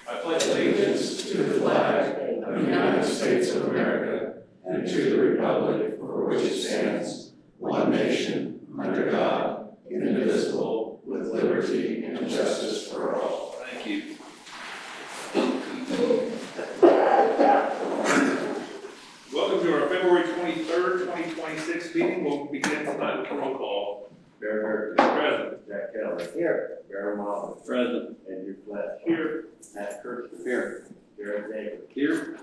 I pledge allegiance to the flag of the United States of America and to the republic for which it stands, one nation, under God, indivisible, with liberty and justice for all. Thank you. Welcome to our February 23rd, 2026 meeting. We'll begin tonight with a roll call. Vernon. Present. Jack Kelly. Here. Vernon. Present. Andrew Fletch. Here. Matt Kirsten. Here. Jared Davis. Here.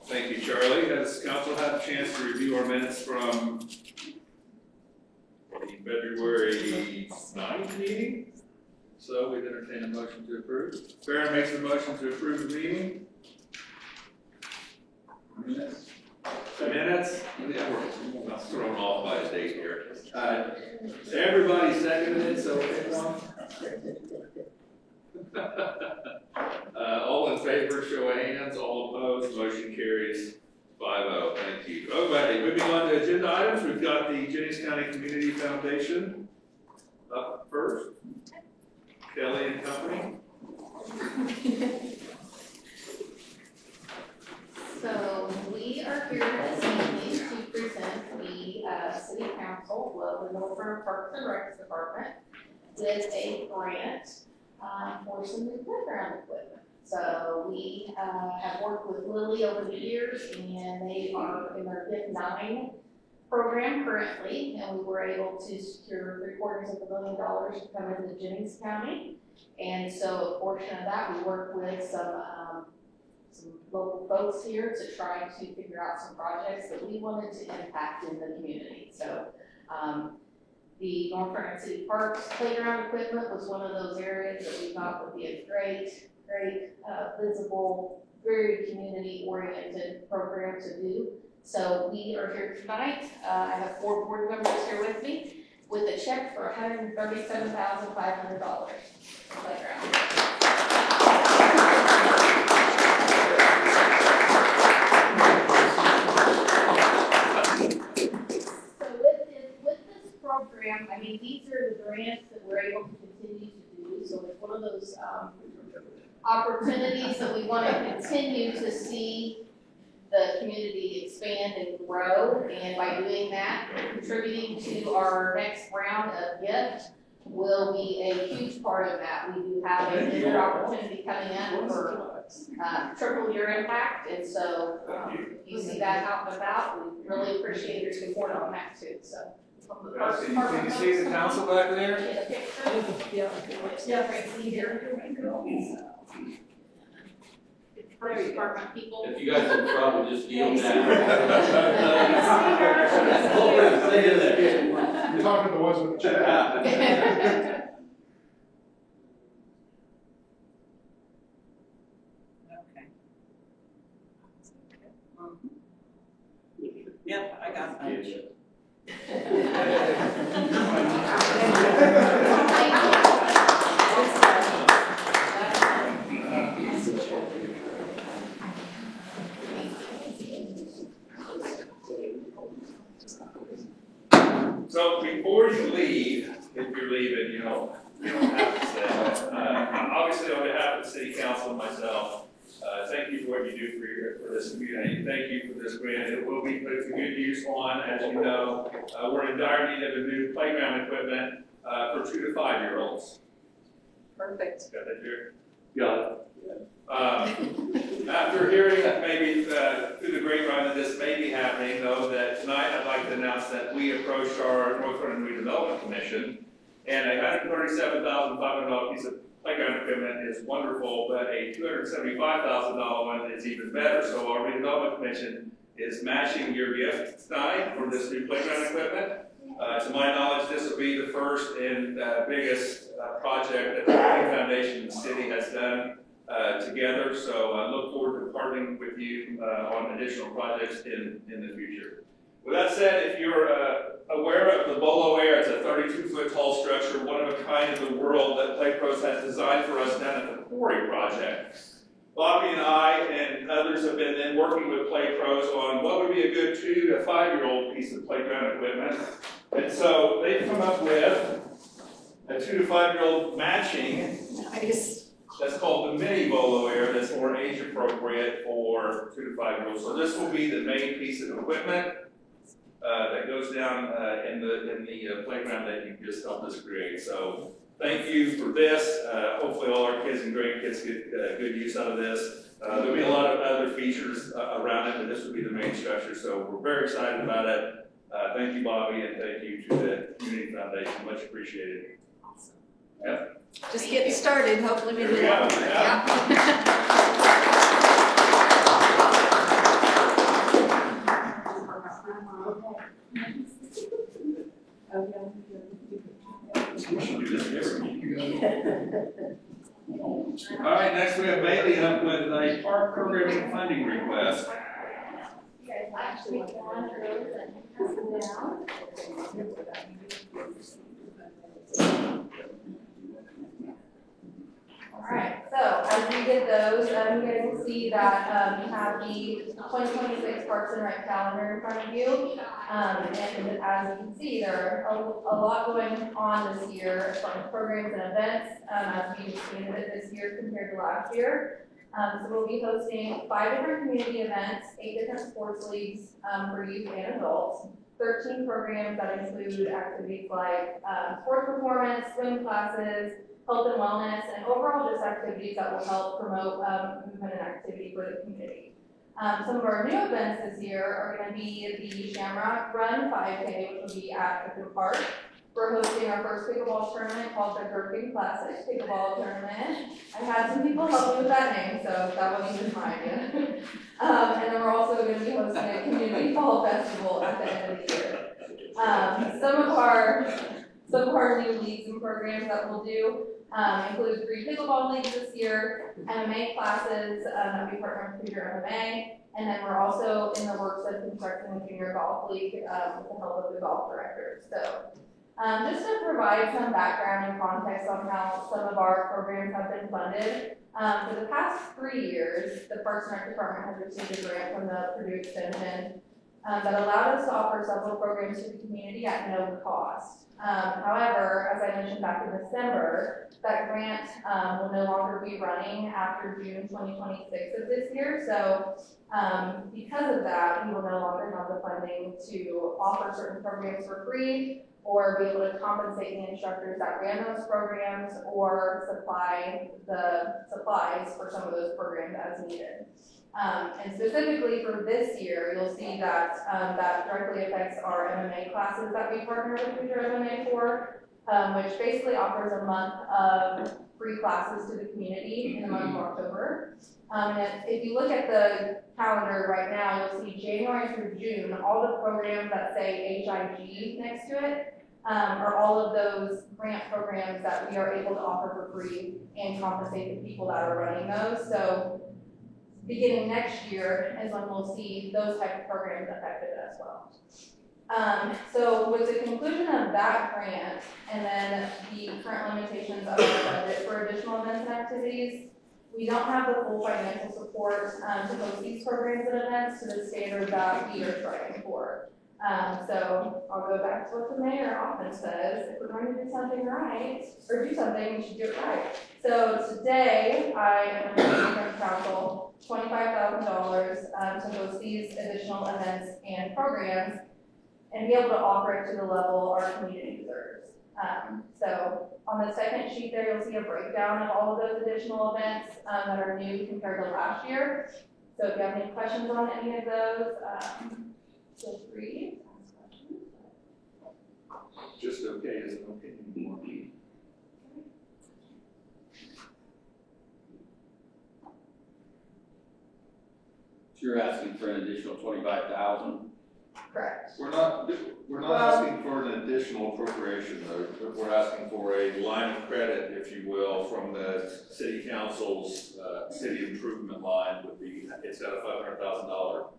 Thank you, Charlie. Has council had a chance to review our minutes from the February 9th meeting? So we'd entertain a motion to approve. Vernon makes a motion to approve the meeting. Minutes? Yeah, we're not thrown off by a date here. Everybody seconded it, so pick one. All in favor, show of hands. All opposed, motion carries 5-0. Thank you. Okay, moving on to agenda items, we've got the Jennings County Community Foundation up first. Kelly and Company. So we are here this evening to present the City Council, well, the Northern Parks and Recs Department, with a grant for some new playground equipment. So we have worked with Lily over the years, and they are in their Gift 9 program currently, and we were able to secure $750 million to come into Jennings County. And so a portion of that, we worked with some local folks here to try to figure out some projects that we wanted to impact in the community. So the North Vernon City Parks playground equipment was one of those areas that we thought would be a great visible, very community-oriented program to do. So we are here tonight. I have 4 board members here with me with a check for $137,500 for playground. Program, I mean, these are the grants that we're able to continue to do, so it's one of those opportunities that we want to continue to see the community expand and grow, and by doing that, contributing to our next round of gift will be a huge part of that. We do have another opportunity coming up for triple your impact, and so if you see that out and about, we really appreciate your support on that too. So. Can you see the council back there? Yeah, right here. Fire department people. If you guys have trouble, just yield now. You're talking to the ones with the chat. Yep, I got that. So before you leave, if you're leaving, you don't have to say that. Obviously, on behalf of the City Council and myself, thank you for what you do for this community. Thank you for this grant. It will be put to good use on, as you know. We're in dire need of a new playground equipment for 2 to 5-year-olds. Perfect. Got that, Jared? Got it. After hearing that maybe through the grapevine that this may be happening, though, that tonight I'd like to announce that we approached our North Vernon Redevelopment Commission, and a $137,500 piece of playground equipment is wonderful, but a $275,000 one is even better. So our redevelopment commission is matching your gift tonight for this new playground equipment. To my knowledge, this will be the first and biggest project that the Community Foundation and the city has done together. So I look forward to partnering with you on additional projects in the future. With that said, if you're aware of the Bolo Air, it's a 32-foot tall structure, one of a kind in the world that Play Pros has designed for us down at the Quarry Project. Bobby and I and others have been then working with Play Pros on what would be a good 2 to 5-year-old piece of playground equipment. And so they've come up with a 2 to 5-year-old matching. Nice. That's called bolo air that's more age appropriate for 2 to 5 year olds. So this will be the main piece of equipment that goes down in the playground that you just helped us create. So thank you for this. Hopefully all our kids and grandkids get good use out of this. There'll be a lot of other features around it, but this will be the main structure. So we're very excited about it. Thank you, Bobby, and thank you to the Community Foundation. Much appreciated. Yeah. Just getting started, hopefully we Here do we go. more. Yeah. We should do this every meeting. All right, next we have Bailey up with a park programming funding request. You guys actually go on through and pass them down. Alright, so as we did those, you guys will see that we have the 2026 Parks and Rec calendar in front of you. And as you can see, there are a lot going on this year from programs and events as we expanded it this year compared to last year. So we'll be hosting 5 different community events, 8 different sports leagues for youth and adults, 13 programs that include activities like sports performance, swim classes, health and wellness, and overall just activities that will help promote movement and activity for the community. Some of our new events this year are going to be the Shamrock Run 5K, which will be at Clifton Park. We're hosting our first pickleball tournament called the Gherkin Classic Pickleball Tournament. I had some people help me with that name, so that wasn't just my idea. And then we're also going to be hosting a community fall festival at the end of the year. Some of our new leagues and programs that we'll do include 3 pickleball leagues this year, MMA classes that we partner with Peter MMA, and then we're also in the works of constructing a junior golf league with the help of the golf directors. So just to provide some background and context on how some of our programs have been funded, for the past 3 years, the Parks and Rec Department has received a grant from the Purdue Extension that allowed us to offer several programs to the community at no cost. However, as I mentioned back in December, that grant will no longer be running after June 2026 of this year. So because of that, we will no longer have the funding to offer certain programs for free or be able to compensate the instructors that ran those programs or supply the supplies for some of those programs as needed. And specifically for this year, you'll see that that directly affects our MMA classes that we partner with Future MMA for, which basically offers a month of free classes to the community in the month of October. And if you look at the calendar right now, you'll see January through June, all the programs that say HIG next to it are all of those grant programs that we are able to offer for free and compensate the people that are running those. So beginning next year is when we'll see those type of programs affected as well. So with the conclusion of that grant and then the current limitations of our budget for additional events and activities, we don't have the full financial support to host these programs and events to the standard that we are striving for. So I'll go back to what the mayor often says: if we're going to do something right, or do something, we should do it right. So today, I am going to give council $25,000 to host these additional events and programs and be able to offer it to the level our community deserves. So on the second sheet there, you'll see a breakdown of all of those additional events that are new compared to last year. So if you have any questions on any of those, feel free to ask questions. Just okay is an opinion. So you're asking for an additional 25,000? Correct. We're not asking for an additional appropriation though, but we're asking for a Line of credit, if you will, from the city council's city improvement line would be, it's got a $500,000,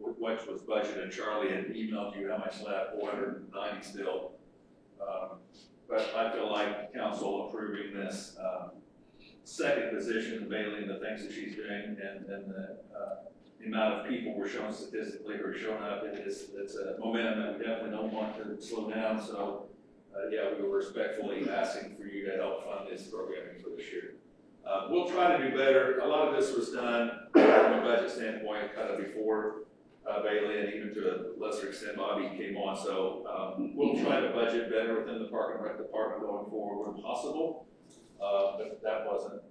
which was budgeted, and Charlie had emailed you how much left, 490 still. But I feel like council approving this second position, Bailey, and the things that she's doing, and the amount of people we're showing statistically who are showing up, it's a momentum that we definitely don't want to slow down. So yeah, we were respectfully asking for you to help fund this programming for this year. We'll try to do better. A lot of this was done from a budget standpoint, kind of before Bailey and even to a lesser extent Bobby came on. So we'll try to budget better within the Park and Rec department going forward when possible. But that wasn't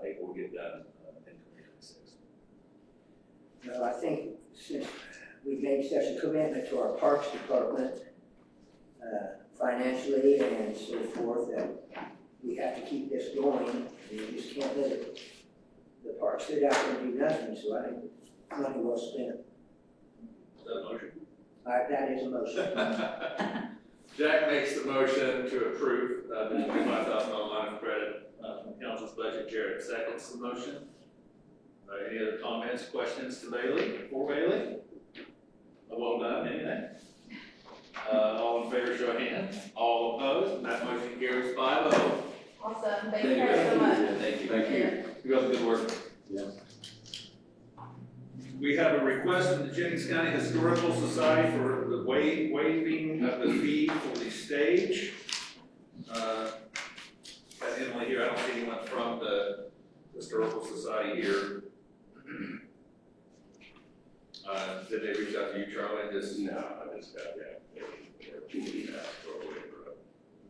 able to get done in 2026. No, I think since we made such a commitment to our Parks Department, financially and so forth, that we have to keep this going. You just can't let the park sit out there and do nothing, so I think it's money well spent. Is that a motion? That is a motion. Jack makes the motion to approve the $25,000 line of credit from council's budget. Jared seconds the motion. Any other comments, questions to Bailey, for Bailey? Well done, anything? All in favor, show of hands. All opposed, that motion carries 5-0. Awesome, thank you guys so much. Thank you. Thank you. You guys did good work. Yeah. We have a request from the Jennings County Historical Society for the waiving of the fee for the stage. Got Emily here, I don't see anyone from the Historical Society here. Did they reach out to you, Charlie? No, I just got that.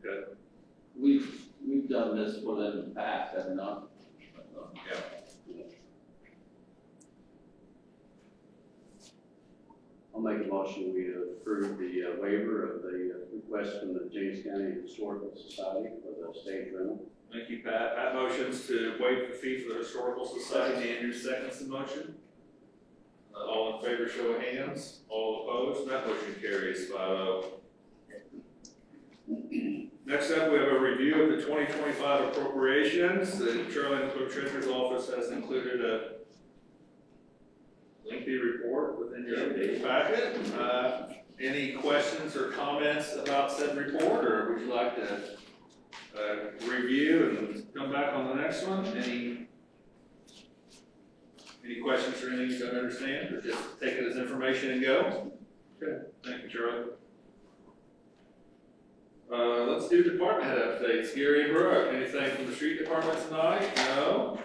Okay. We've done this for them in the past, have we not? Yeah. I'll make a motion, we approve the waiver of the request from the James County Historical Society for the stage rental. Thank you, Pat. Pat motions to waive the fee for the Historical Society. Andrew seconds the motion. All in favor, show of hands. All opposed, that motion carries 5-0. Next up, we have a review of the 2025 appropriations. The Charlie and Clerk Treasurer's Office has included a lengthy report within your packet. Any questions or comments about said report, or would you like to review and come back on the next one? Any questions or anything you don't understand, or just take it as information and go? Okay, thank you, Charlie. Let's do department head updates. Gary and Brooke, anything from the street department tonight? No?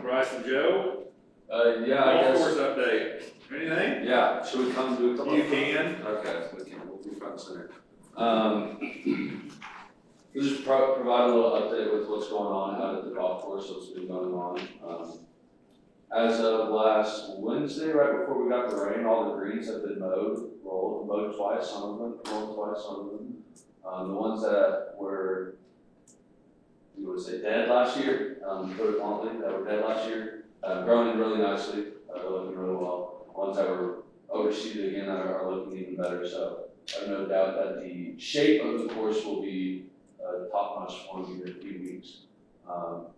Bryce and Joe? Yeah, I Golf guess. course update. Anything? Yeah, should we come do a couple? You can. Okay, we can, we'll be front and center. We'll just provide a little update with what's going on out at the golf course, what's been going on. As of last Wednesday, right before we got the rain, all the greens have been mowed twice, some of them, rolled twice, some of them. The ones that were, you would say dead last year, put it bluntly, that were dead last year, growing really nicely, looking really well. Ones that were overseeded again are looking even better, so I have no doubt that the shape of the course will be top-notch for me in a few weeks.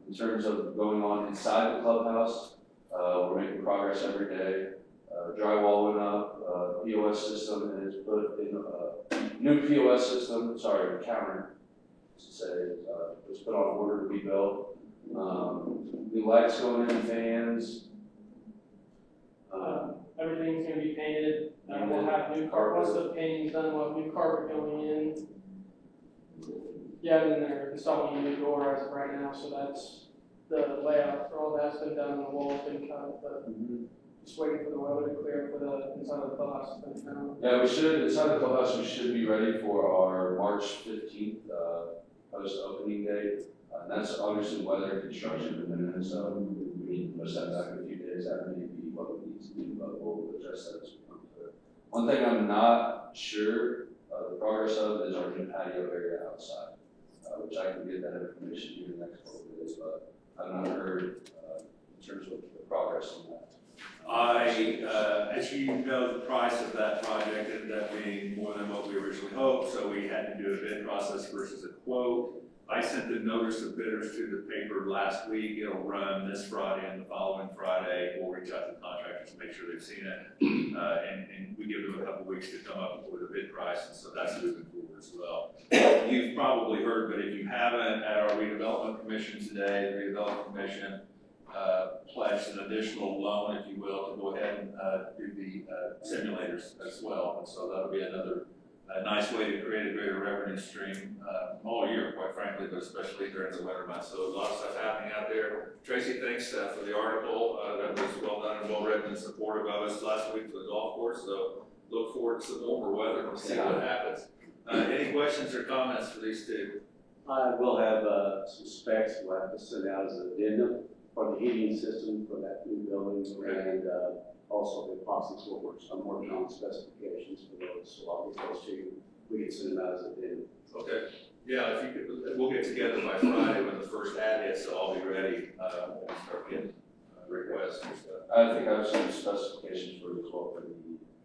In terms of going on inside the clubhouse, we're making progress every day. Drywall went up, POS system is put in, new POS system, counter, to say, was put on order to be built. New lights going in, fans. Everything's gonna be painted, we'll have new carpet, once the painting's done, we'll have new carpet going in. Yeah, and then they're installing a new door as of right now, so that's the layout for all that's been done, the wall's been cut, but just waiting for the weather to clear for the inside of the clubhouse. Yeah, we should, inside the clubhouse, we should be ready for our March 15th post-opening date. And that's obviously weather and construction dependent, so we need to push that back a few days. That may be what we need to do, but we'll address that as we come to it. One thing I'm not sure the progress of is our new patio area outside, which I can get that information to you in the next couple of days, but I've not heard in terms of the progress on that. As you know, the price of that project ended up being more than what we originally hoped, so we had to do a bid process versus a quote. I sent the notice of bidders to the paper last week. It'll run this Friday and the following Friday. We'll reach out to the contractors to make sure they've seen it. And we give them a couple weeks to come up with a bid price, and so that's moving forward as well. You've probably heard, but if you haven't, at our redevelopment commission today, the redevelopment commission pledged an additional loan, if you will, to go ahead and do the simulators as well. And so that'll be another a nice way to create a greater revenue stream, all year, quite frankly, but especially during the winter months. So a lot of stuff happening out there. Tracy, thanks for the article, that was well done and well written and supportive of us last week for the golf course. So look forward to some warmer weather and we'll see what happens. Any questions or comments for these two? I will have some specs we'll have to send out as an addendum for the heating system for that new building, and also the epoxy floors. I'm working on specifications for those, so I'll get those to you. We can send them out as an addendum. Okay. Yeah, if you could, we'll get together by Friday when the first ad hits, so I'll be ready when we start getting requests and stuff. I think I have some specifications for you as well for the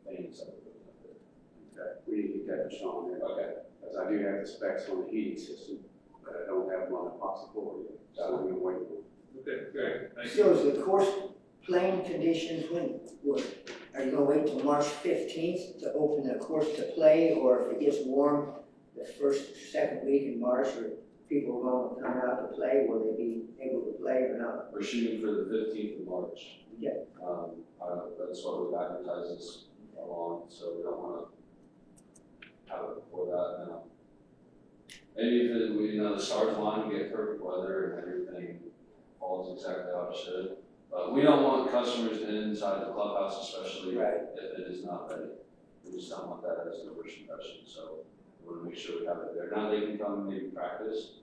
things that we're looking at there. Okay. We need to get that to Sean here. Okay. Because I do have the specs on the heating system, but I don't have them on the epoxy floor yet. So I'm going to wait for it. Okay, great. Thank you. So is the course playing conditions, are you gonna wait till March 15th to open the course to play, or if it gets warm, the second week in March, or people are gonna come out to play, will they be able to play or not? We're shooting for the 15th of March. Yeah. That's what we've advertised this along, so we don't want to have it before that now. Maybe if the stars line, we get perfect weather and everything falls exactly how it should. But we don't want customers inside the clubhouse, especially Right. if it is not ready. We just don't want that as an first impression, so we want to make sure we have it there. Now they can come and maybe practice,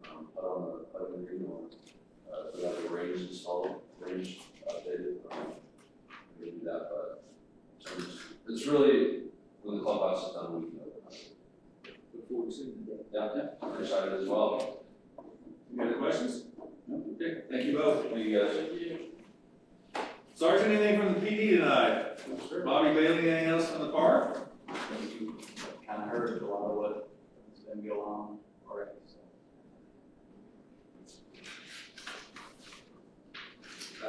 put on the putting green on, we have the range installed, range updated, we do that, but it's really, when the clubhouse is done, we can open up. Look forward to seeing you. Yeah, I'm excited as well. Any other questions? No? Okay, thank you both. Thank you guys. Sergeant, anything from the PD tonight? Bobby Bailey, anything else from the park? You kind of heard a lot of what has been going on already, so.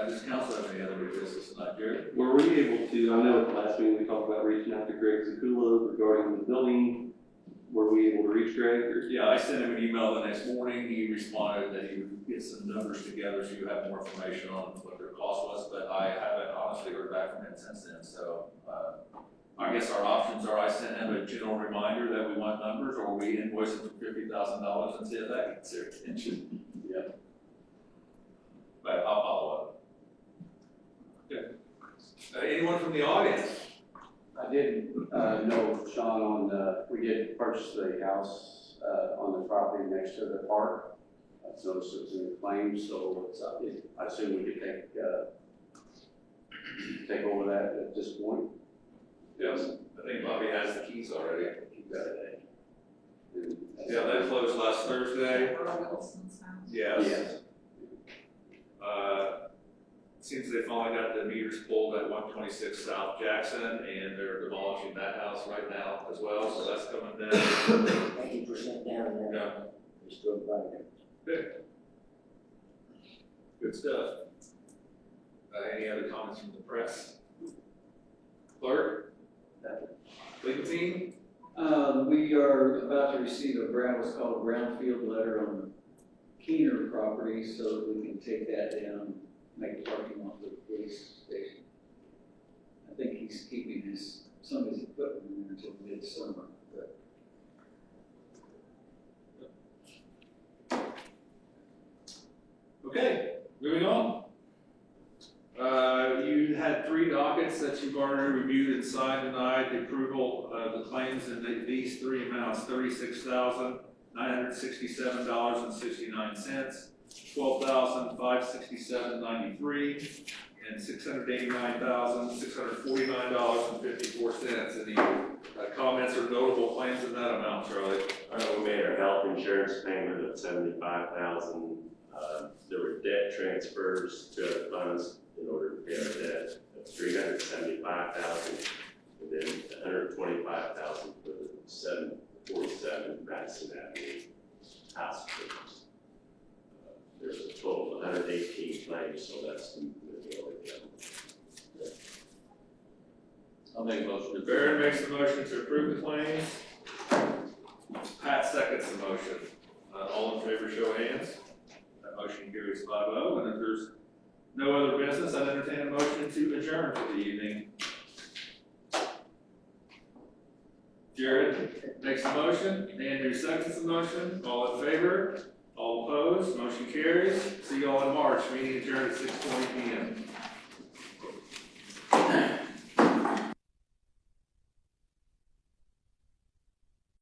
Does council have any other new business tonight, Jerry? Were we able to, I know at the last meeting we talked about reaching out to Greg Zakula regarding the building. Were we able to reach Greg? Or? Yeah, I sent him an email the next morning. He responded that he would get some numbers together so you have more information on what their cost was, but I haven't honestly heard back from him since then. So I guess our options are I sent him a general reminder that we want numbers, or we invoice him for $50,000 and see if that gets their attention. Yeah. But I'll follow up. Good. Anyone from the audience? I did know Sean on we did purchase the house on the property next to the park. I noticed it was in the claim, so it's, I assume we could take over that at this point. Yes. I think Bobby has the keys already. Keep that at Yeah, that closed last Thursday. Yes. Yes. Seems they finally got the meters pulled at 126 South Jackson, and they're demolishing that house right now as well, so that's coming down. 80% down there. Yeah. They're still running. Good. Good stuff. Any other comments from the press? Clerk? Legal team? We are about to receive what's called a brownfield letter on the Keener property, so that we can take that down, make a parking lot for the police station. I think he's keeping some of his equipment in there until midsummer, but. Okay, moving on. You had 3 dockets that you've already reviewed and signed tonight. The approval of the claims in these 3 amounts: $36,967.69, $12,567.93, and $689,649.54. Any comments or notable claims in that amount, Charlie? We made our health insurance payment of $75,000. There were debt transfers to funds in order to pay our debt of $375,000, and then $125,000 for the 747 Madison Avenue house claims. There's a total of 118 claims, so that's the majority of them. I'll make a motion. Vernon makes the motion to approve the claims. Pat seconds the motion. All in favor, show of hands. That motion carries 5-0, and if there's no other business, I'd entertain a motion to adjourn for the evening. Jared makes the motion, Andrew seconds the motion, all in favor, all opposed, motion carries. See you all in March, meeting adjourned at 6:20 PM.